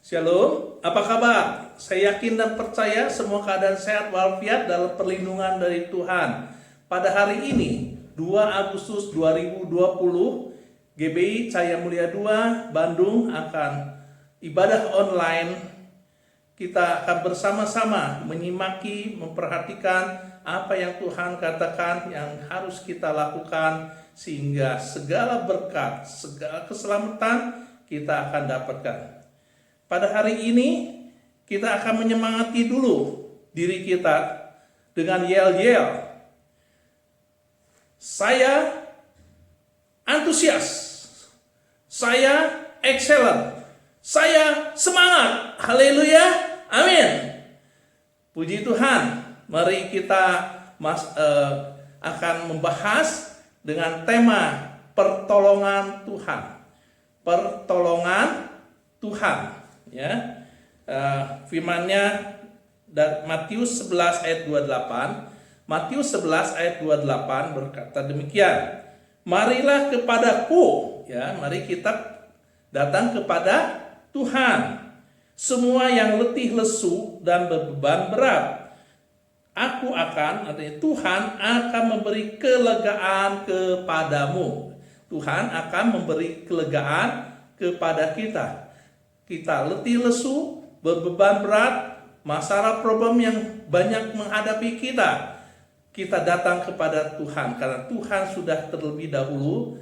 Shalom, apa kabar? Saya yakin dan percaya semua keadaan sehat walafiat dalam perlindungan dari Tuhan. Pada hari ini, 2 Agustus 2020, GBI Cahaya Mulia 2 Bandung akan ibadah online. Kita akan bersama-sama menyimaki, memperhatikan apa yang Tuhan katakan yang harus kita lakukan sehingga segala berkat, segala keselamatan kita akan dapatkan. Pada hari ini kita akan menyemangati dulu diri kita dengan yel-yel. Saya antusias, saya excellent, saya semangat. Haleluya, amin. Puji Tuhan. Mari kita akan membahas dengan tema pertolongan Tuhan. Pertolongan Tuhan. Ya, firman-Nya dari Matius 11 ayat 28. Matius 11 ayat 28 berkata demikian. Marilah kepadaku, ya, mari kita datang kepada Tuhan. Semua yang letih lesu dan beban berat, artinya Tuhan akan memberi kelegaan kepadamu. Tuhan akan memberi kelegaan kepada kita. Kita letih lesu, berbeban berat, masalah problem yang banyak menghadapi kita. Kita datang kepada Tuhan karena Tuhan sudah terlebih dahulu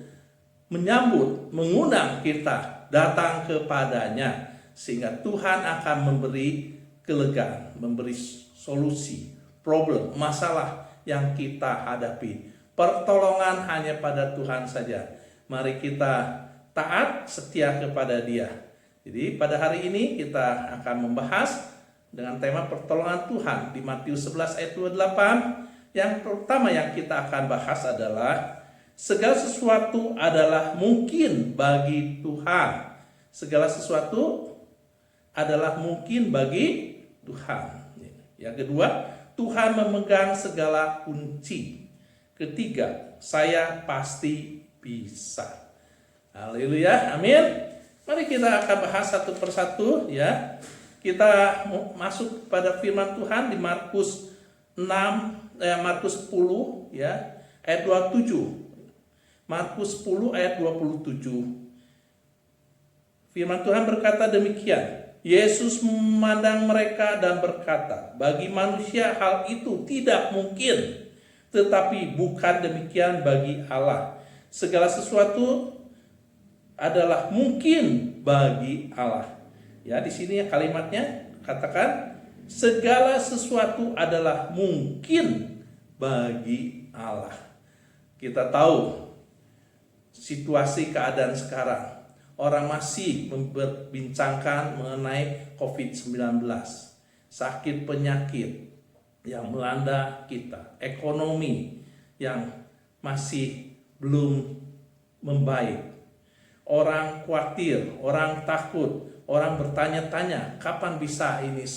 menyambut, mengundang kita datang kepadanya. Sehingga Tuhan akan memberi kelegaan, memberi solusi, problem, masalah yang kita hadapi. Pertolongan hanya pada Tuhan saja. Mari kita taat, setia kepada Dia. Jadi pada hari ini kita akan membahas dengan tema pertolongan Tuhan di Matius 11 ayat 28. Yang pertama yang kita akan bahas adalah segala sesuatu adalah mungkin bagi Tuhan. Segala sesuatu adalah mungkin bagi Tuhan. Yang kedua, Tuhan memegang segala kunci. Ketiga, saya pasti bisa. Haleluya, amin. Mari kita akan bahas satu persatu, ya. Kita masuk pada firman Tuhan di Markus 10 ya, ayat 27. Markus 10 ayat 27. Firman Tuhan berkata demikian. Yesus memandang mereka dan berkata, bagi manusia hal itu tidak mungkin, tetapi bukan demikian bagi Allah. Segala sesuatu adalah mungkin bagi Allah. Ya, di sini kalimatnya katakan segala sesuatu adalah mungkin bagi Allah. Kita tahu situasi keadaan sekarang. Orang masih membincangkan mengenai COVID-19. Sakit penyakit yang melanda kita, ekonomi yang masih belum membaik. Orang khawatir, orang takut, orang bertanya-tanya kapan bisa ini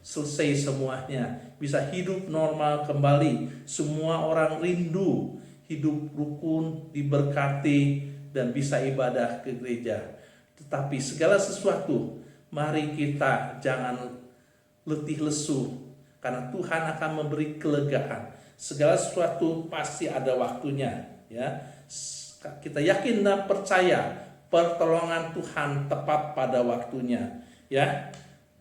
selesai semuanya, bisa hidup normal kembali. Semua orang rindu hidup rukun, diberkati, dan bisa ibadah ke gereja. Tetapi segala sesuatu, mari kita jangan letih lesu, karena Tuhan akan memberi kelegaan. Segala sesuatu pasti ada waktunya, ya. Kita yakin dan percaya pertolongan Tuhan tepat pada waktunya, ya.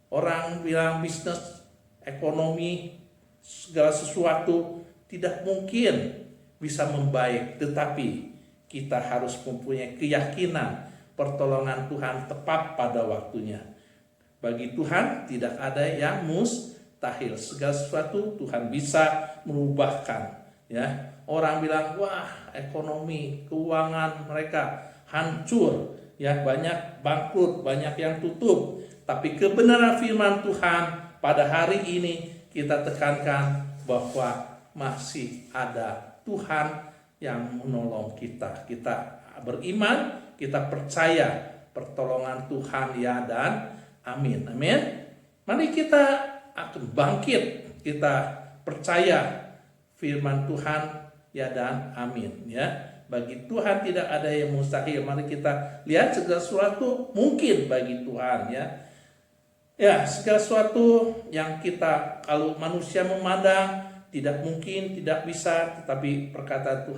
Orang bilang bisnis, ekonomi, segala sesuatu tidak mungkin bisa membaik, tetapi kita harus mempunyai keyakinan pertolongan Tuhan tepat pada waktunya. Bagi Tuhan tidak ada yang mustahil. Segala sesuatu Tuhan bisa mengubahkan, ya. Orang bilang, wah, ekonomi, keuangan mereka hancur, ya, banyak bangkrut, banyak yang tutup. Tapi kebenaran firman Tuhan pada hari ini kita tekankan bahwa masih ada Tuhan yang menolong kita. Kita beriman, kita percaya pertolongan Tuhan, ya, dan amin. Amin. Mari kita akan bangkit, kita percaya firman Tuhan, ya, dan amin, ya. Bagi Tuhan tidak ada yang mustahil. Mari kita lihat segala sesuatu mungkin bagi Tuhan, ya. Ya, segala sesuatu yang kita kalau manusia memandang tidak mungkin, tidak bisa, tetapi perkataan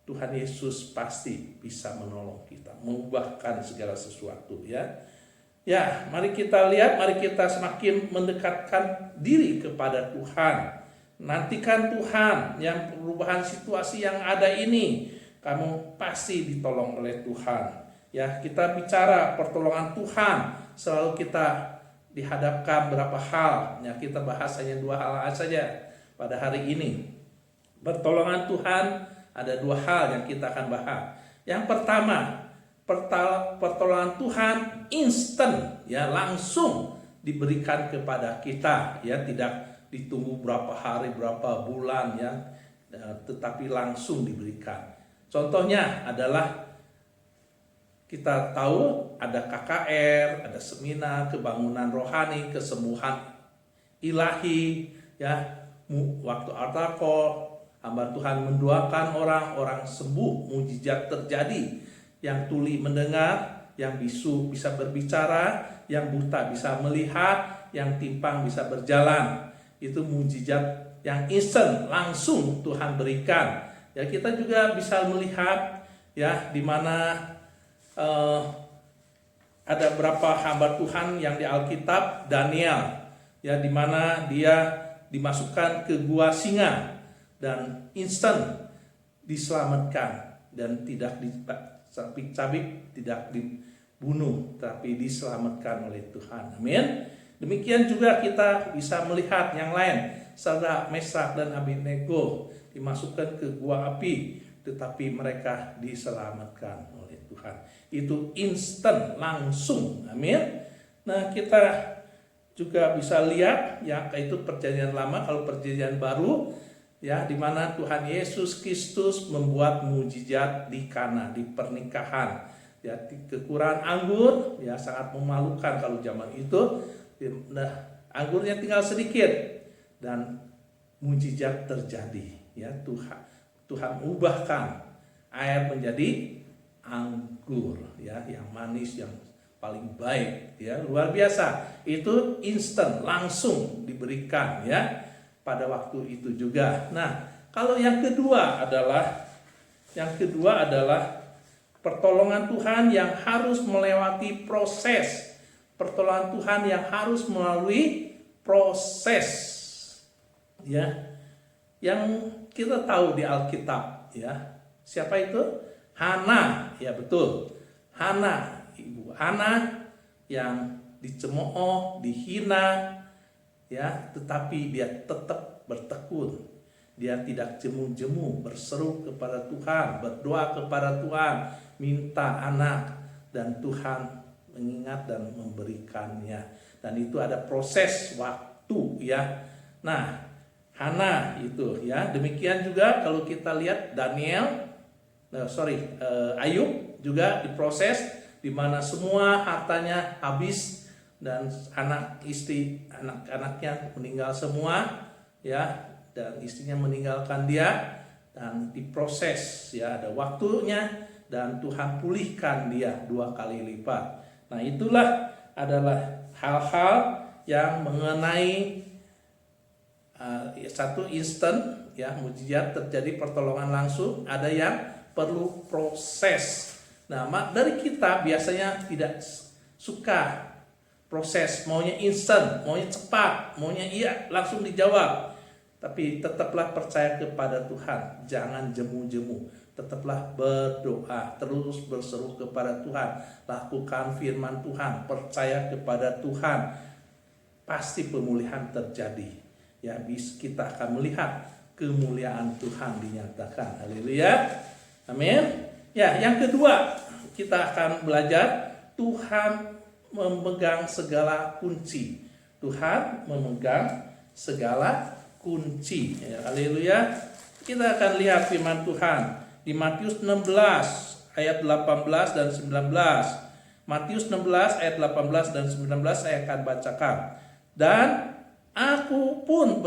Tuhan Yesus pasti bisa menolong kita, mengubahkan segala sesuatu ya. Ya, mari kita lihat, mari kita semakin mendekatkan diri kepada Tuhan. Nantikan Tuhan yang perubahan situasi yang ada ini, kamu pasti ditolong oleh Tuhan. Ya, kita bicara pertolongan Tuhan, selalu kita dihadapkan berapa hal. Ya, kita bahas hanya 2 hal saja pada hari ini. Pertolongan Tuhan ada 2 hal yang kita akan bahas. Yang pertama, pertolongan Tuhan instan, ya, langsung diberikan kepada kita, ya, tidak ditunggu berapa hari, berapa bulan, ya, tetapi langsung diberikan. Contohnya adalah kita tahu ada KKR, ada seminar kebangunan rohani, kesembuhan ilahi, ya, waktu altar, hamba Tuhan mendoakan orang sembuh, mujizat terjadi, yang tuli mendengar, yang bisu bisa berbicara, yang buta bisa melihat, yang timpang bisa berjalan. Itu mujizat yang instan, langsung Tuhan berikan. Ya, kita juga bisa melihat, ya, di mana ada berapa hamba Tuhan yang di Alkitab, Daniel, ya, di mana dia dimasukkan ke gua singa dan instan diselamatkan dan tidak dicabik-cabik, tidak dibunuh, tapi diselamatkan oleh Tuhan. Amin. Demikian juga kita bisa melihat yang lain, Sadrak, Mesak, dan Abednego dimasukkan ke gua api, tetapi mereka diselamatkan oleh Tuhan. Itu instan, langsung. Amin. Nah, kita juga bisa lihat, ya, itu perjanjian lama. Kalau perjanjian baru, ya, di mana Tuhan Yesus Kristus membuat mujizat di Kana, di pernikahan, ya, kekurangan anggur, ya, sangat memalukan kalau zaman itu. Nah, anggurnya tinggal sedikit dan mujizat terjadi, ya. Tuhan ubahkan air menjadi anggur, ya, yang manis, yang paling baik, ya, luar biasa. Itu instan, langsung diberikan, ya, pada waktu itu juga. Nah, kalau yang kedua adalah pertolongan Tuhan yang harus melewati proses. Pertolongan Tuhan yang harus melalui proses, ya, yang kita tahu di Alkitab, ya. Siapa itu? Hana, ya, betul. Hana, Ibu Hana yang dicemooh, dihina, ya, tetapi dia tetap bertekun. Dia tidak jemu-jemu, berseru kepada Tuhan, berdoa kepada Tuhan, minta anak, dan Tuhan mengingat dan memberikannya. Dan itu ada proses waktu, ya. Nah, Hana itu, ya. Demikian juga kalau kita lihat Ayub juga diproses, di mana semua hartanya habis dan anak-anaknya meninggal semua, ya, dan istrinya meninggalkan dia, dan diproses, ya, ada waktunya, dan Tuhan pulihkan dia 2 kali lipat. Nah, itulah adalah hal-hal yang mengenai satu instan, ya, mujizat terjadi, pertolongan langsung. Ada yang perlu proses. Nah, dari kita biasanya tidak suka proses, maunya instan, maunya cepat, maunya iya langsung dijawab. Tapi tetaplah percaya kepada Tuhan, jangan jemu-jemu. Tetaplah berdoa, terus berseru kepada Tuhan, lakukan firman Tuhan, percaya kepada Tuhan, pasti pemulihan terjadi. Ya, kita akan melihat kemuliaan Tuhan dinyatakan. Haleluya. Amin. Ya, yang kedua, kita akan belajar Tuhan memegang segala kunci. Tuhan memegang segala kunci. Ya, haleluya. Kita akan lihat firman Tuhan di Matius 16 ayat 18 dan 19. Matius 16 ayat 18 dan 19 saya akan bacakan. Dan aku pun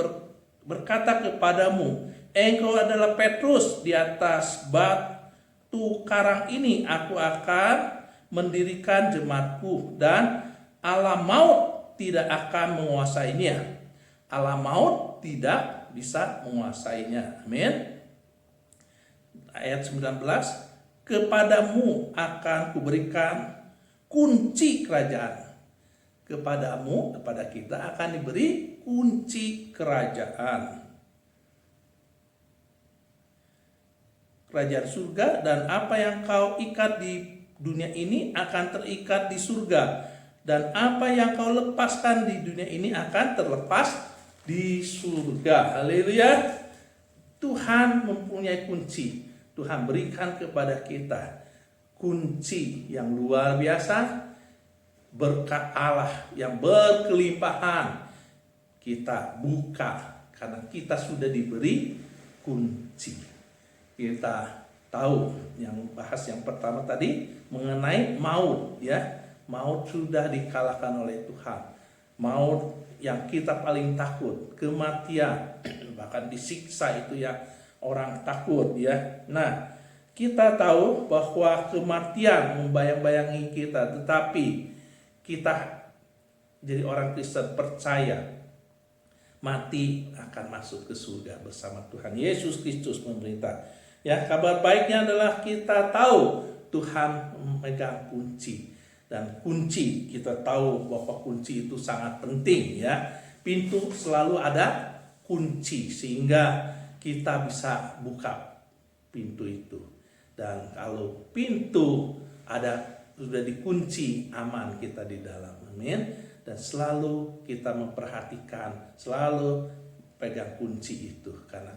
berkata kepadamu, engkau adalah Petrus, di atas batu karang ini aku akan mendirikan jemaatku, dan alam maut tidak akan menguasainya. Alam maut tidak bisa menguasainya. Amin. Ayat 19, kepadamu akan kuberikan kunci kerajaan. Kepadamu, kepada kita akan diberi kunci kerajaan. Kerajaan surga, dan apa yang kau ikat di dunia ini akan terikat di surga. Dan apa yang kau lepaskan di dunia ini akan terlepas di surga. Haleluya. Tuhan mempunyai kunci. Tuhan berikan kepada kita kunci yang luar biasa. Berkat Allah yang berkelimpahan kita buka karena kita sudah diberi kunci. Kita tahu yang bahas yang pertama tadi mengenai maut, ya. Maut sudah dikalahkan oleh Tuhan. Maut yang kita paling takut, kematian, bahkan disiksa itu ya orang takut, ya. Nah, kita tahu bahwa kematian membayang-bayangi kita, tetapi kita jadi orang Kristen percaya mati akan masuk ke surga bersama Tuhan Yesus Kristus memerintah. Ya, kabar baiknya adalah kita tahu Tuhan memegang kunci, dan kunci kita tahu bahwa kunci itu sangat penting, ya. Pintu selalu ada kunci sehingga kita bisa buka pintu itu. Dan kalau pintu ada sudah dikunci, aman kita di dalam. Amin. Dan selalu kita memperhatikan, selalu pegang kunci itu, karena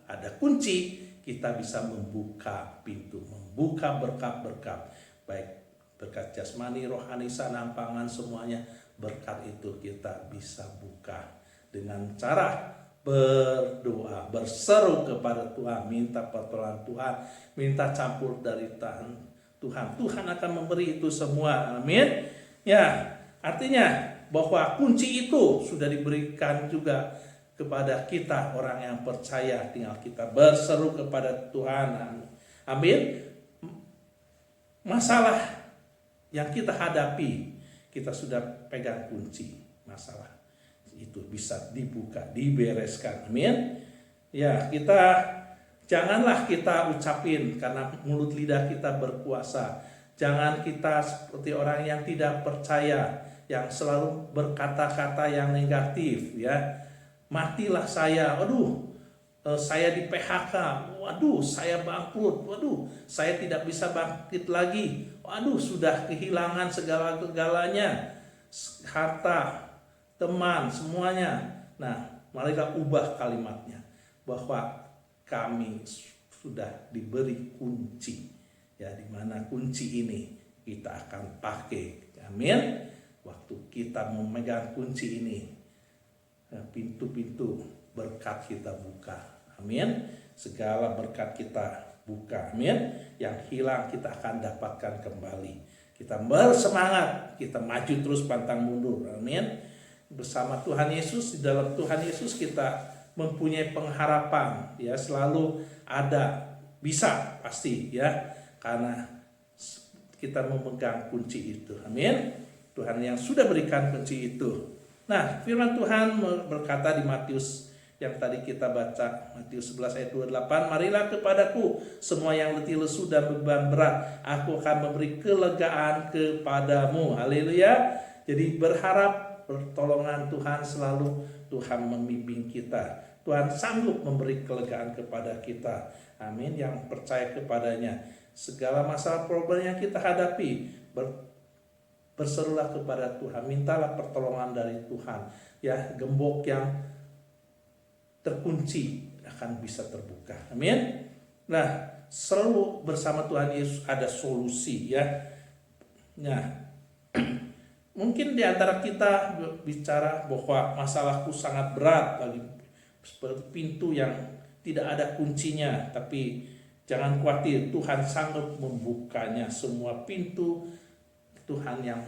ada kunci kita bisa membuka pintu, membuka berkat-berkat, baik berkat jasmani, rohani, sanampangan, semuanya berkat itu kita bisa buka dengan cara berdoa, berseru kepada Tuhan, minta pertolongan Tuhan, minta campur dari Tuhan. Tuhan akan memberi itu semua. Amin. Ya, artinya bahwa kunci itu sudah diberikan juga kepada kita orang yang percaya, tinggal kita berseru kepada Tuhan. Amin. Masalah yang kita hadapi, kita sudah pegang kunci. Masalah itu bisa dibuka, dibereskan. Amin. Ya, janganlah kita ucapin karena mulut lidah kita berkuasa. Jangan kita seperti orang yang tidak percaya, yang selalu berkata-kata yang negatif, ya. Matilah saya, saya di PHK, saya bangkrut, saya tidak bisa bangkit lagi, sudah kehilangan segala-galanya, harta, teman, semuanya. Nah, marilah ubah kalimatnya, bahwa kami sudah diberi kunci, ya, di mana kunci ini kita akan pakai. Amin. Waktu kita memegang kunci ini, pintu-pintu berkat kita buka. Amin. Segala berkat kita buka. Amin. Yang hilang kita akan dapatkan kembali. Kita bersemangat, kita maju terus pantang mundur. Amin. Bersama Tuhan Yesus, di dalam Tuhan Yesus kita mempunyai pengharapan, ya, selalu ada, bisa, pasti, ya, karena kita memegang kunci itu. Amin. Tuhan yang sudah berikan kunci itu. Nah, firman Tuhan berkata di Matius yang tadi kita baca, Matius 11 ayat 28, marilah kepadaku semua yang letih lesu dan beban berat, aku akan memberi kelegaan kepadamu. Haleluya. Jadi berharap pertolongan Tuhan, selalu Tuhan membimbing kita. Tuhan sanggup memberi kelegaan kepada kita. Amin. Yang percaya kepadanya. Segala masalah problem yang kita hadapi, berserulah kepada Tuhan. Mintalah pertolongan dari Tuhan. Ya, gembok yang terkunci akan bisa terbuka. Amin. Nah, selalu bersama Tuhan Yesus ada solusi, ya. Nah, mungkin di antara kita bicara bahwa masalahku sangat berat, bagi seperti pintu yang tidak ada kuncinya, tapi jangan khawatir, Tuhan sanggup membukanya. Semua pintu Tuhan yang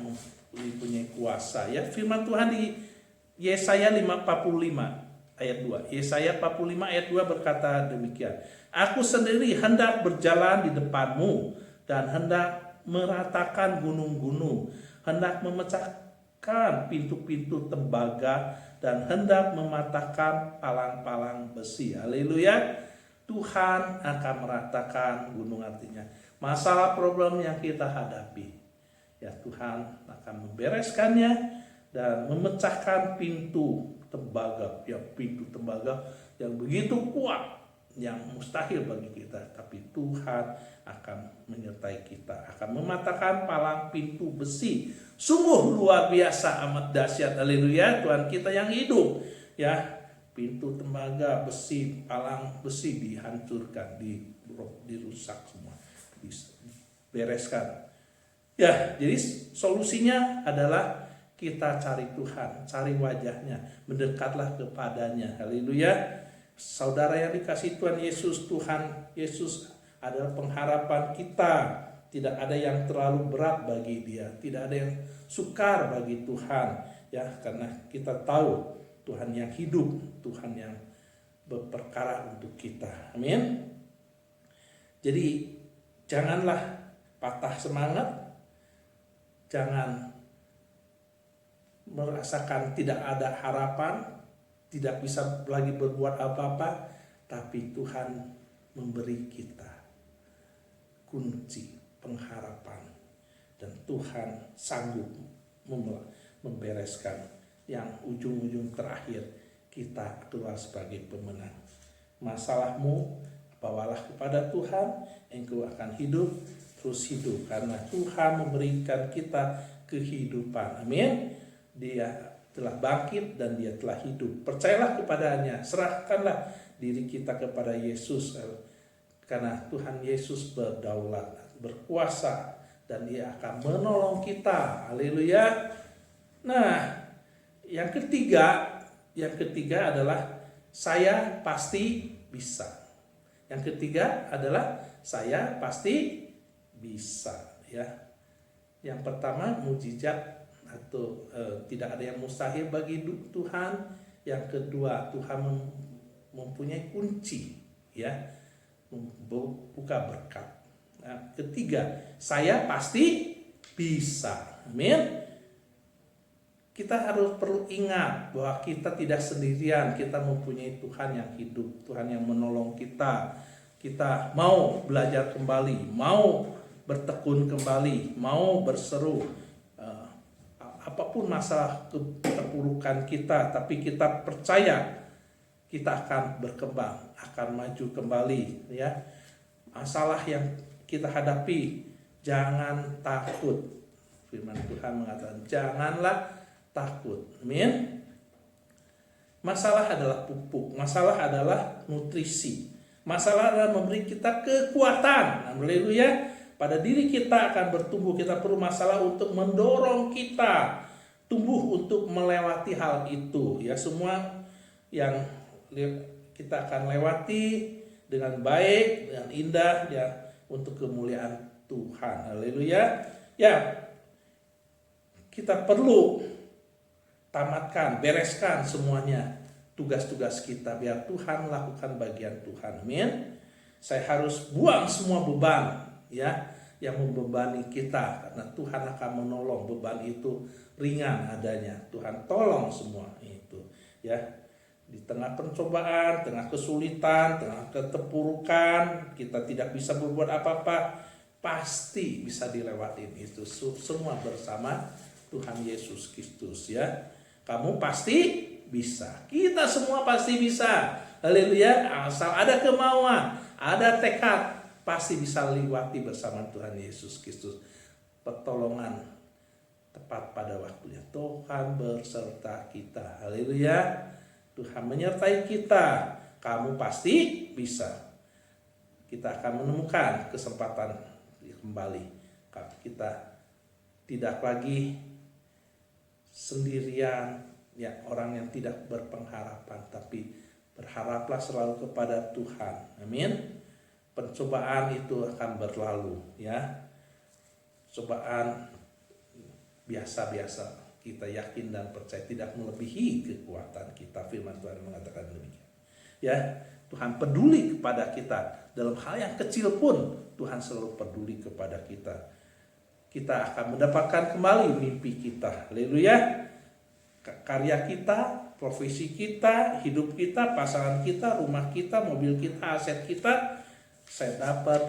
mempunyai kuasa, ya. Firman Tuhan di Yesaya 45 ayat 2. Yesaya 45 ayat 2 berkata demikian. Aku sendiri hendak berjalan di depanmu dan hendak meratakan gunung-gunung, hendak memecah meratakan pintu-pintu tembaga dan hendak mematahkan palang-palang besi. Haleluya. Tuhan akan meratakan gunung, artinya masalah problem yang kita hadapi. Ya, Tuhan akan membereskannya dan memecahkan pintu tembaga, ya pintu tembaga yang begitu kuat, yang mustahil bagi kita, tapi Tuhan akan menyertai kita, akan mematahkan palang pintu besi. Sungguh luar biasa, amat dahsyat. Haleluya, Tuhan kita yang hidup. Ya, pintu tembaga besi, palang besi dihancurkan, dirusak semua, dibereskan. Ya, jadi solusinya adalah kita cari Tuhan, cari wajahnya, mendekatlah kepadanya. Haleluya. Saudara yang dikasihi Tuhan Yesus, Tuhan Yesus adalah pengharapan kita. Tidak ada yang terlalu berat bagi Dia, tidak ada yang sukar bagi Tuhan, ya, karena kita tahu Tuhan yang hidup, Tuhan yang berperkara untuk kita. Amin. Jadi janganlah patah semangat, jangan merasakan tidak ada harapan, tidak bisa lagi berbuat apa-apa, tapi Tuhan memberi kita kunci pengharapan, dan Tuhan sanggup membereskan yang ujung-ujung terakhir kita keluar sebagai pemenang. Masalahmu bawalah kepada Tuhan, engkau akan hidup, terus hidup, karena Tuhan memberikan kita kehidupan. Amin. Dia telah bangkit dan Dia telah hidup. Percayalah kepadanya, serahkanlah diri kita kepada Yesus, karena Tuhan Yesus berdaulat, berkuasa, dan Dia akan menolong kita. Haleluya. Nah, yang ketiga adalah saya pasti bisa. Yang ketiga adalah saya pasti bisa, ya. Yang pertama, mukjizat atau tidak ada yang mustahil bagi Tuhan. Yang kedua, Tuhan mempunyai kunci, ya, membuka berkat. Nah, ketiga, saya pasti bisa. Amin. Kita perlu ingat bahwa kita tidak sendirian, kita mempunyai Tuhan yang hidup, Tuhan yang menolong kita. Kita mau belajar kembali, mau bertekun kembali, mau berseru, apapun masalah keterpurukan kita, tapi kita percaya kita akan berkembang, akan maju kembali, ya. Masalah yang kita hadapi, jangan takut. Firman Tuhan mengatakan, janganlah takut. Amin. Masalah adalah pupuk, masalah adalah nutrisi, masalah adalah memberi kita kekuatan. Haleluya. Pada diri kita akan bertumbuh. Kita perlu masalah untuk mendorong kita tumbuh untuk melewati hal itu, ya. Semua yang kita akan lewati dengan baik, dengan indah, ya, untuk kemuliaan Tuhan. Haleluya. Ya, kita perlu tamatkan, bereskan semuanya tugas-tugas kita, biar Tuhan lakukan bagian Tuhan. Amin. Saya harus buang semua beban, ya, yang membebani kita, karena Tuhan akan menolong. Beban itu ringan adanya. Tuhan tolong semua itu, ya. Di tengah pencobaan, tengah kesulitan, tengah keterpurukan, kita tidak bisa berbuat apa-apa, pasti bisa dilewatin itu semua bersama Tuhan Yesus Kristus, ya. Kamu pasti bisa. Kita semua pasti bisa. Haleluya. Asal ada kemauan, ada tekad, pasti bisa lewati bersama Tuhan Yesus Kristus. Pertolongan tepat pada waktunya. Tuhan berserta kita. Haleluya. Tuhan menyertai kita. Kamu pasti bisa. Kita akan menemukan kesempatan kembali. Kita tidak lagi sendirian, ya, orang yang tidak berpengharapan, tapi berharaplah selalu kepada Tuhan. Amin. Pencobaan itu akan berlalu, ya. Cobaan biasa-biasa, kita yakin dan percaya tidak melebihi kekuatan kita. Firman Tuhan mengatakan demikian, ya. Tuhan peduli kepada kita dalam hal yang kecil pun. Tuhan selalu peduli kepada kita. kita akan mendapatkan kembali mimpi kita. Haleluya. Karya kita, profesi kita, hidup kita, pasangan kita, rumah kita, mobil kita, aset kita, saya dapat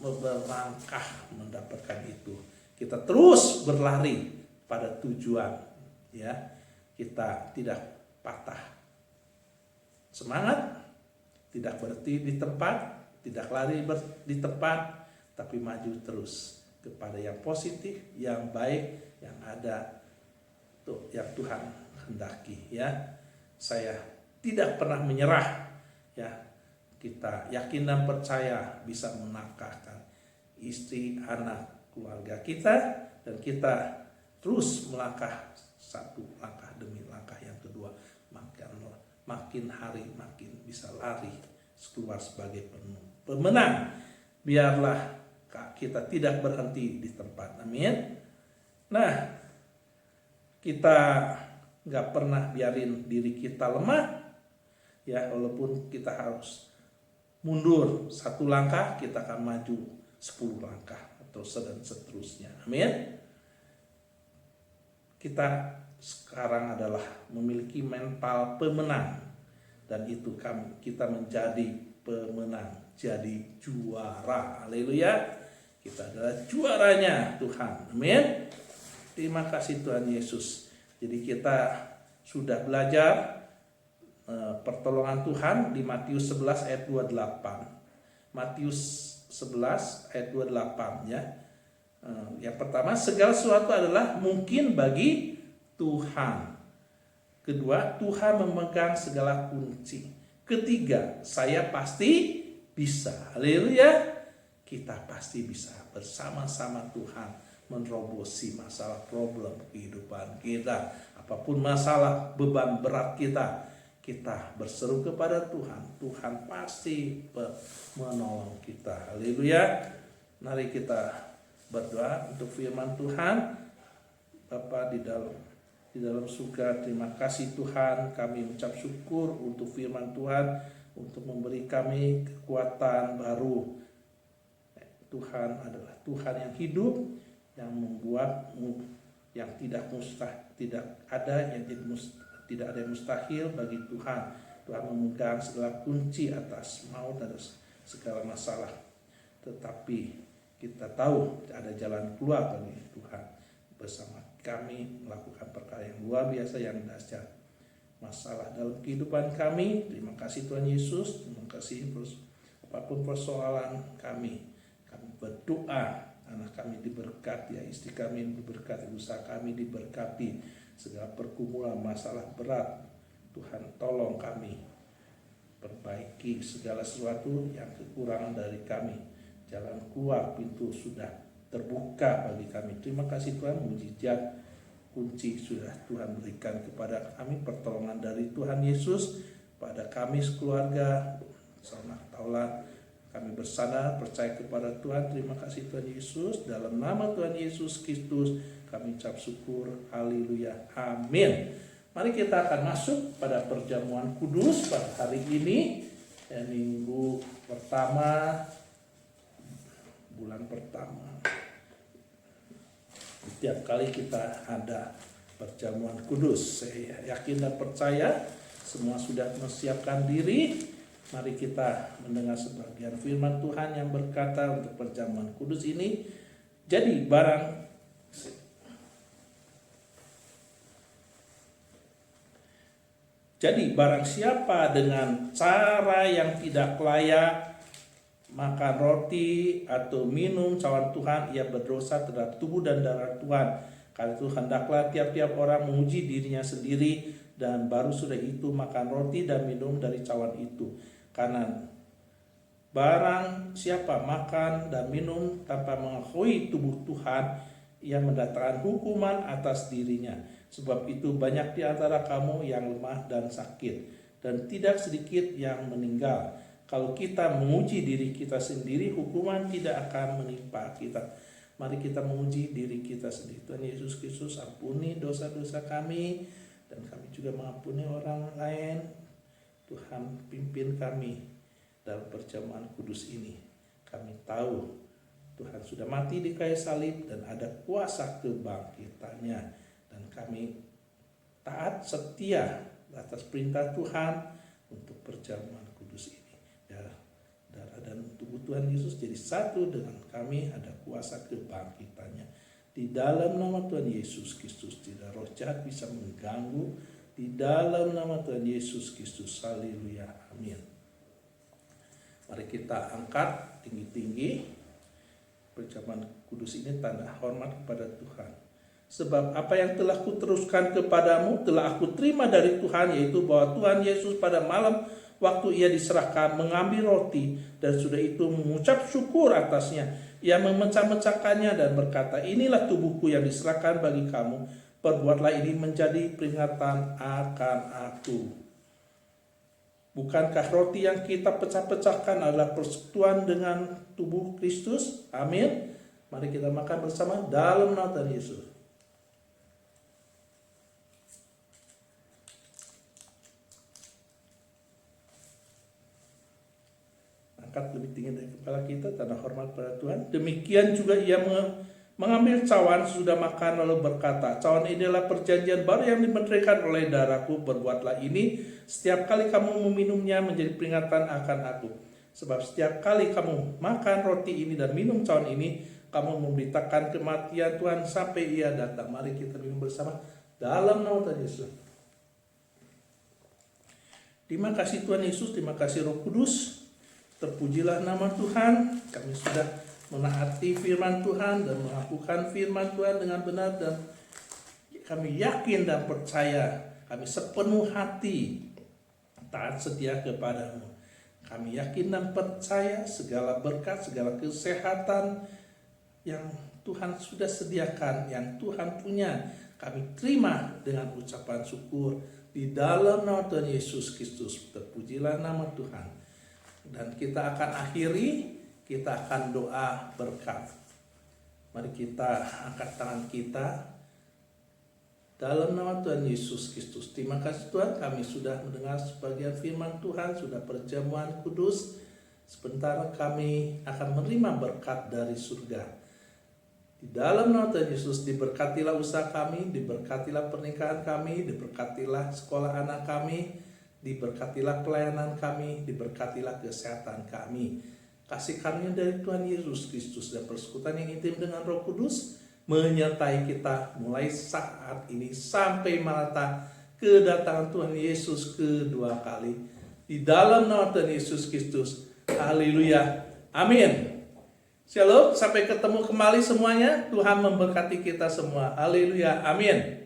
melangkah mendapatkan itu. Kita terus berlari pada tujuan, ya. Kita tidak patah semangat, tidak berhenti di tempat, tidak lari di tempat, tapi maju terus kepada yang positif, yang baik, yang ada tuh, yang Tuhan hendaki, ya. Saya tidak pernah menyerah, ya. Kita yakin dan percaya bisa menafkahkan istri, anak, keluarga kita, dan kita terus melangkah satu langkah demi langkah yang kedua, makin hari makin bisa lari keluar sebagai pemenang. Biarlah kita tidak berhenti di tempat. Amin. Nah, kita nggak pernah biarin diri kita lemah, ya. Walaupun kita harus mundur satu langkah, kita akan maju 10 langkah atau seterusnya. Amin. Kita sekarang adalah memiliki mental pemenang, dan itu kita menjadi pemenang, jadi juara. Haleluya. Kita adalah juaranya Tuhan. Amin. Terima kasih Tuhan Yesus. Jadi kita sudah belajar pertolongan Tuhan di Matius 11 ayat 28. Matius 11 ayat 28, ya. Yang pertama, segala sesuatu adalah mungkin bagi Tuhan. Kedua, Tuhan memegang segala kunci. Ketiga, saya pasti bisa. Haleluya. Kita pasti bisa bersama-sama Tuhan menerobosi masalah problem kehidupan kita. Apapun masalah, beban berat kita, kita berseru kepada Tuhan. Tuhan pasti menolong kita. Haleluya. Mari kita berdoa untuk firman Tuhan. Bapa di dalam surga, terima kasih Tuhan, kami mengucap syukur untuk firman Tuhan, untuk memberi kami kekuatan baru. Tuhan adalah Tuhan yang hidup, yang membuat yang tidak ada yang mustahil bagi Tuhan. Tuhan memegang segala kunci atas maut dan segala masalah. Tetapi kita tahu ada jalan keluar bagi Tuhan. Bersama kami melakukan perkara yang luar biasa, yang dahsyat. Masalah dalam kehidupan kami, terima kasih Tuhan Yesus. Terima kasih apapun persoalan kami berdoa, anak kami diberkati, istri kami diberkati, usaha kami diberkati, segala pergumulan masalah berat Tuhan tolong kami, perbaiki segala sesuatu yang kekurangan dari kami. Jalan keluar, pintu sudah terbuka bagi kami. Terima kasih Tuhan, mujizat kunci sudah Tuhan berikan kepada kami, pertolongan dari Tuhan Yesus pada kami sekeluarga. Selamat Taulat, kami bersandar percaya kepada Tuhan. Terima kasih Tuhan Yesus. Dalam nama Tuhan Yesus Kristus kami ucap syukur. Haleluya. Amin. Mari kita akan masuk pada perjamuan kudus pada hari ini, minggu pertama, bulan pertama. Setiap kali kita ada perjamuan kudus, saya yakin dan percaya semua sudah mempersiapkan diri. Mari kita mendengar sebagian firman Tuhan yang berkata untuk perjamuan kudus ini. Jadi barang siapa dengan cara yang tidak layak makan roti atau minum cawan Tuhan, ia berdosa terhadap tubuh dan darah Tuhan. Karena itu hendaklah tiap-tiap orang menguji dirinya sendiri, dan baru sudah itu makan roti dan minum dari cawan itu. Karena barang siapa makan dan minum tanpa mengakui tubuh Tuhan, ia mendatangkan hukuman atas dirinya. Sebab itu banyak di antara kamu yang lemah dan sakit, dan tidak sedikit yang meninggal. Kalau kita menguji diri kita sendiri, hukuman tidak akan menimpa kita. Mari kita menguji diri kita sendiri. Tuhan Yesus Kristus, ampuni dosa-dosa kami, dan kami juga mengampuni orang lain. Tuhan pimpin kami dalam perjamuan kudus ini. Kami tahu Tuhan sudah mati di kayu salib dan ada kuasa kebangkitannya. Dan kami taat setia atas perintah Tuhan untuk perjamuan kudus ini. Darah dan tubuh Tuhan Yesus jadi satu dengan kami, ada kuasa kebangkitannya. Di dalam nama Tuhan Yesus Kristus tidak roh jahat bisa mengganggu. Di dalam nama Tuhan Yesus Kristus. Haleluya. Amin. Mari kita angkat tinggi-tinggi. Perjamuan kudus ini tanda hormat kepada Tuhan. Sebab apa yang telah kuteruskan kepadamu telah aku terima dari Tuhan, yaitu bahwa Tuhan Yesus pada malam waktu ia diserahkan mengambil roti dan sudah itu mengucap syukur atasnya. Ia memecah-mecahkannya dan berkata, inilah tubuhku yang diserahkan bagi kamu. Perbuatlah ini menjadi peringatan akan aku. Bukankah roti yang kita pecah-pecahkan adalah persekutuan dengan tubuh Kristus? Amin. Mari kita makan bersama dalam nama Tuhan Yesus. Angkat lebih tinggi dari kepala kita, tanda hormat pada Tuhan. Demikian juga ia mengambil cawan sudah makan lalu berkata, cawan inilah perjanjian baru yang dimeteraikan oleh darahku. Berbuatlah ini setiap kali kamu meminumnya menjadi peringatan akan aku. Sebab setiap kali kamu makan roti ini dan minum cawan ini, kamu memberitakan kematian Tuhan sampai ia datang. Mari kita minum bersama dalam nama Tuhan Yesus. Terima kasih Tuhan Yesus, terima kasih Roh Kudus. Terpujilah nama Tuhan. Kami sudah menaati firman Tuhan dan melakukan firman Tuhan dengan benar, dan kami yakin dan percaya, kami sepenuh hati taat setia kepadamu. Kami yakin dan percaya segala berkat, segala kesehatan yang Tuhan sudah sediakan, yang Tuhan punya, kami terima dengan ucapan syukur di dalam nama Tuhan Yesus Kristus. Terpujilah nama Tuhan. Dan kita akan akhiri, kita akan doa berkat. Mari kita angkat tangan kita dalam nama Tuhan Yesus Kristus. Terima kasih Tuhan, kami sudah mendengar sebagian firman Tuhan, sudah perjamuan kudus. Sebentar kami akan menerima berkat dari surga. Di dalam nama Tuhan Yesus, diberkatilah usaha kami, diberkatilah pernikahan kami, diberkatilah sekolah anak kami, diberkatilah pelayanan kami, diberkatilah kesehatan kami. Kasih karunia dari Tuhan Yesus Kristus dan persekutuan yang intim dengan Roh Kudus menyertai kita mulai saat ini sampai Maranatha, kedatangan Tuhan Yesus kedua kali. Di dalam nama Tuhan Yesus Kristus. Haleluya. Amin. Shalom. Sampai ketemu kembali semuanya. Tuhan memberkati kita semua. Haleluya. Amin.